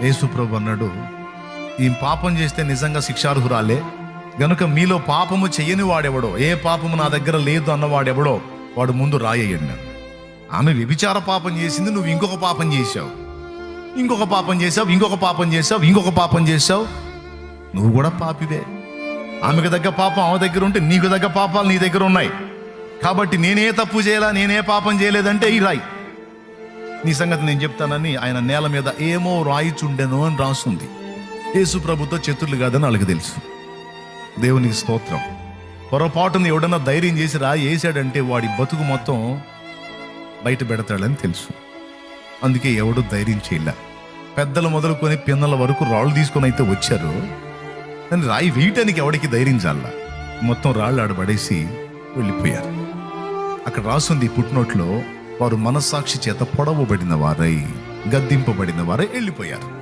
యేసు ప్రభు అన్నాడు, ఈ పాపం చేస్తే నిజంగా శిక్షార్హురాలే గనుక మీలో పాపము చెయ్యని వాడెవడో, ఏ పాపము నా దగ్గర లేదు అన్నవాడెవడో వాడు ముందు రాయేయండి. ఆమె వ్యభిచార పాపం చేసింది, నువ్వు ఇంకొక పాపం చేశావు, ఇంకొక పాపం చేసావు, ఇంకొక పాపం చేసావు, ఇంకొక పాపం చేసావు. నువ్వు కూడా పాపివే. ఆమెకు దగ్గర పాపం ఆమె దగ్గర ఉంటే నీకు దగ్గర పాపాలు నీ దగ్గర ఉన్నాయి. కాబట్టి నేనే తప్పు చేయాలా, నేనే పాపం చేయలేదంటే ఈ రాయి నీ సంగతి నేను చెప్తానని ఆయన నేల మీద ఏమో రాయిచుండెను అని రాస్తుంది. యేసు ప్రభుతో చతుర్లు కాదని వాళ్ళకి తెలుసు. దేవునికి స్తోత్రం. పొరపాటును ఎవడన్నా ధైర్యం చేసి రాయి వేసాడంటే వాడి బతుకు మొత్తం బయట పెడతాడని తెలుసు. అందుకే ఎవడు ధైర్యం చేయలే. పెద్దలు మొదలుకొని పిన్నల వరకు రాళ్ళు తీసుకొని అయితే వచ్చారు, కానీ రాయి వేయటానికి ఎవడికి ధైర్యం చాల. మొత్తం రాళ్ళు ఆడబడేసి వెళ్ళిపోయారు. అక్కడ రాస్తుంది పుట్టినోట్లో, వారు మనస్సాక్షి చేత పొడవబడిన వారై, గద్దింపబడిన వారై వెళ్ళిపోయారు.